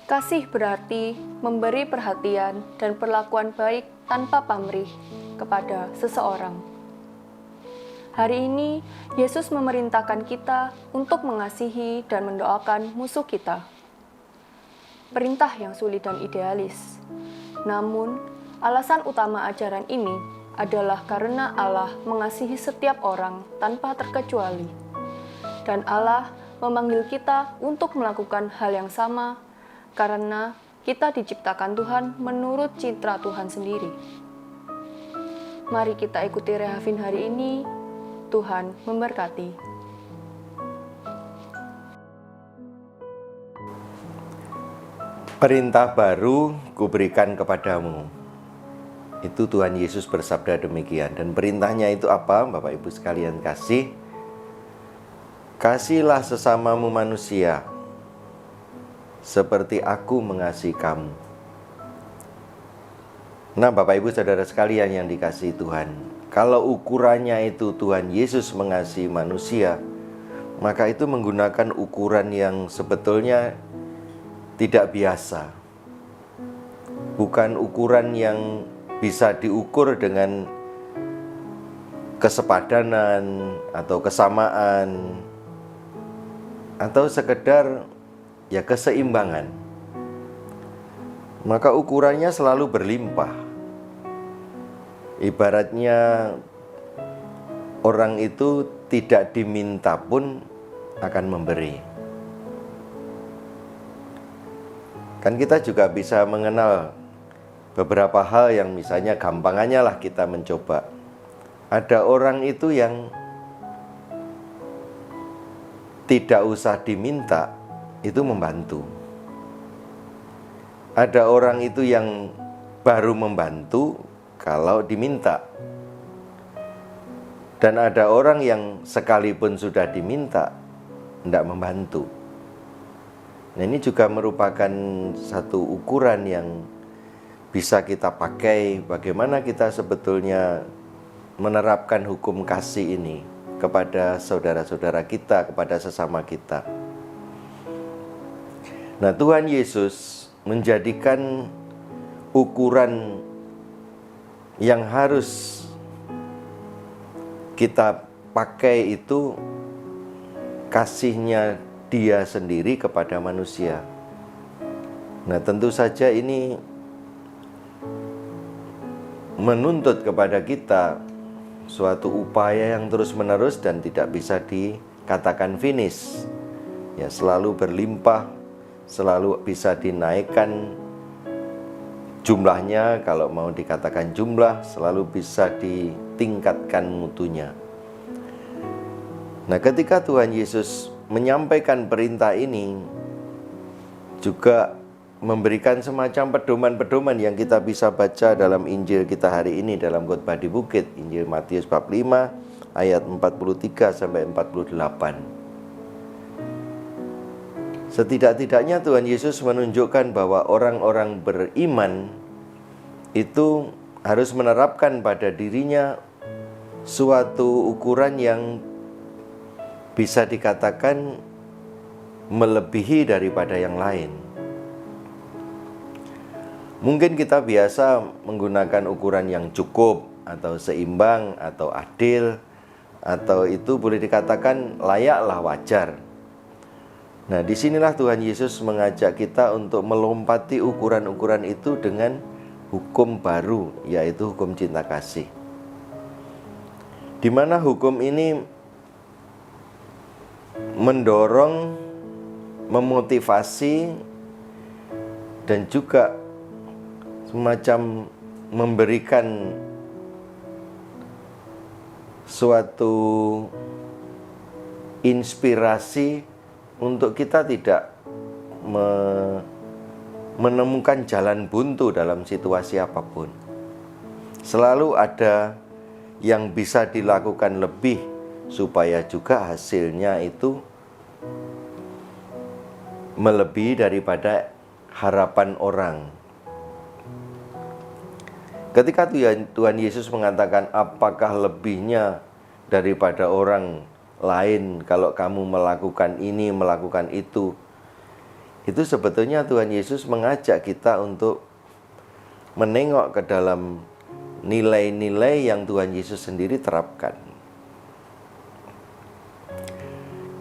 Kasih berarti memberi perhatian dan perlakuan baik tanpa pamrih kepada seseorang. Hari ini, Yesus memerintahkan kita untuk mengasihi dan mendoakan musuh kita. Perintah yang sulit dan idealis. Namun, alasan utama ajaran ini adalah karena Allah mengasihi setiap orang tanpa terkecuali. Dan Allah memanggil kita untuk melakukan hal yang sama karena kita diciptakan Tuhan menurut citra Tuhan sendiri. Mari kita ikuti Rehafin hari ini. Tuhan memberkati. Perintah baru kuberikan kepadamu. Itu Tuhan Yesus bersabda demikian. Dan perintahnya itu apa, Bapak Ibu sekalian kasih? Kasihilah sesamamu manusia seperti aku mengasihi kamu. Nah, Bapak Ibu saudara sekalian yang dikasihi Tuhan, kalau ukurannya itu Tuhan Yesus mengasihi manusia, maka itu menggunakan ukuran yang sebetulnya tidak biasa. Bukan ukuran yang bisa diukur dengan kesepadanan atau kesamaan atau sekedar ya keseimbangan. Maka ukurannya selalu berlimpah. Ibaratnya orang itu tidak diminta pun akan memberi. Kan kita juga bisa mengenal beberapa hal yang misalnya gampangannya lah kita mencoba. Ada orang itu yang tidak usah diminta, itu membantu. Ada orang itu yang baru membantu kalau diminta. Dan ada orang yang sekalipun sudah diminta, tidak membantu. Nah, ini juga merupakan satu ukuran yang bisa kita pakai bagaimana kita sebetulnya menerapkan hukum kasih ini kepada saudara-saudara kita, kepada sesama kita. Nah, Tuhan Yesus menjadikan ukuran yang harus kita pakai itu kasihnya Dia sendiri kepada manusia. Nah, tentu saja ini menuntut kepada kita suatu upaya yang terus-menerus dan tidak bisa dikatakan finish. Ya, selalu berlimpah, selalu bisa dinaikkan jumlahnya, kalau mau dikatakan jumlah, selalu bisa ditingkatkan mutunya. Nah, ketika Tuhan Yesus menyampaikan perintah ini, juga memberikan semacam pedoman-pedoman yang kita bisa baca dalam Injil kita hari ini dalam khotbah di bukit, Injil Matius bab 5 ayat 43 sampai 48. Setidak-tidaknya Tuhan Yesus menunjukkan bahwa orang-orang beriman itu harus menerapkan pada dirinya suatu ukuran yang bisa dikatakan melebihi daripada yang lain. Mungkin kita biasa menggunakan ukuran yang cukup atau seimbang atau adil, atau itu boleh dikatakan layaklah, wajar. Nah, disinilah Tuhan Yesus mengajak kita untuk melompati ukuran-ukuran itu dengan hukum baru, yaitu hukum cinta kasih. Di mana hukum ini mendorong, memotivasi, dan juga semacam memberikan suatu inspirasi untuk kita tidak menemukan jalan buntu dalam situasi apapun. Selalu ada yang bisa dilakukan lebih supaya juga hasilnya itu melebihi daripada harapan orang. Ketika Tuhan Yesus mengatakan, apakah lebihnya daripada orang lain kalau kamu melakukan ini, melakukan itu, Itu sebetulnya Tuhan Yesus mengajak kita untuk menengok ke dalam nilai-nilai yang Tuhan Yesus sendiri terapkan.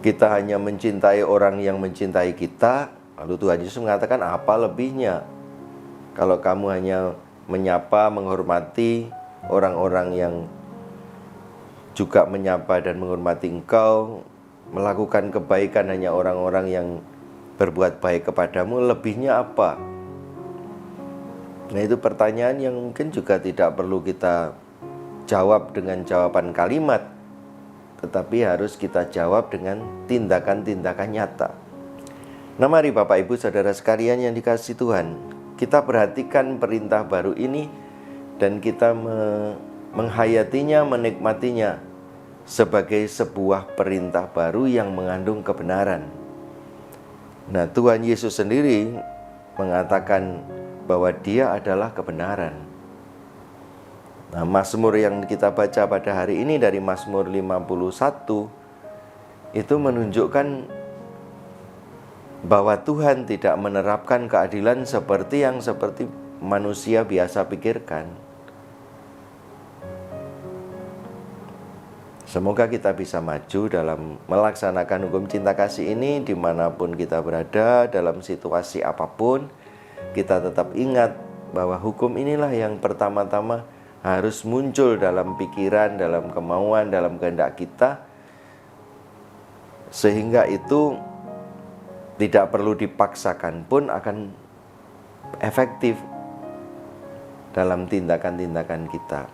Kita hanya mencintai orang yang mencintai kita, lalu Tuhan Yesus mengatakan apa lebihnya? Kalau kamu hanya menyapa, menghormati orang-orang yang juga menyapa dan menghormati engkau, melakukan kebaikan hanya orang-orang yang berbuat baik kepadamu, lebihnya apa? Nah, itu pertanyaan yang mungkin juga tidak perlu kita jawab dengan jawaban kalimat, tetapi harus kita jawab dengan tindakan-tindakan nyata. Nah, mari Bapak Ibu Saudara sekalian yang dikasihi Tuhan, kita perhatikan perintah baru ini dan kita menghayatinya, menikmatinya sebagai sebuah perintah baru yang mengandung kebenaran. Nah, Tuhan Yesus sendiri mengatakan bahwa Dia adalah kebenaran. Nah, Mazmur yang kita baca pada hari ini dari Mazmur 51 itu menunjukkan bahwa Tuhan tidak menerapkan keadilan seperti manusia biasa pikirkan. Semoga kita bisa maju dalam melaksanakan hukum cinta kasih ini dimanapun kita berada, dalam situasi apapun. Kita tetap ingat bahwa hukum inilah yang pertama-tama harus muncul dalam pikiran, dalam kemauan, dalam kehendak kita, sehingga itu tidak perlu dipaksakan pun akan efektif dalam tindakan-tindakan kita.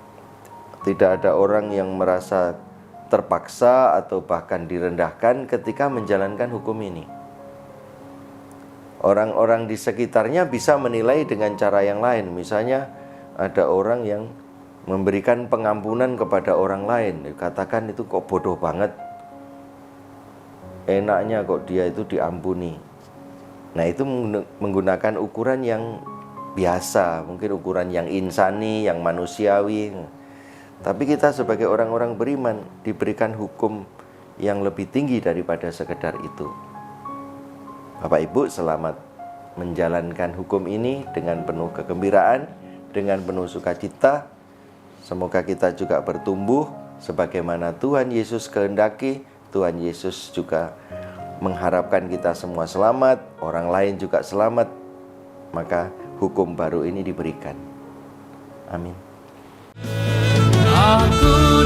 Tidak ada orang yang merasa terpaksa atau bahkan direndahkan ketika menjalankan hukum ini. Orang-orang di sekitarnya bisa menilai dengan cara yang lain. Misalnya ada orang yang memberikan pengampunan kepada orang lain, dikatakan itu kok bodoh banget, enaknya kok dia itu diampuni. Nah, itu menggunakan ukuran yang biasa, mungkin ukuran yang insani, yang manusiawi. Tapi kita sebagai orang-orang beriman diberikan hukum yang lebih tinggi daripada sekedar itu. Bapak Ibu, selamat menjalankan hukum ini dengan penuh kegembiraan, dengan penuh sukacita. Semoga kita juga bertumbuh sebagaimana Tuhan Yesus kehendaki. Tuhan Yesus juga mengharapkan kita semua selamat, orang lain juga selamat. Maka hukum baru ini diberikan. Amin. Aku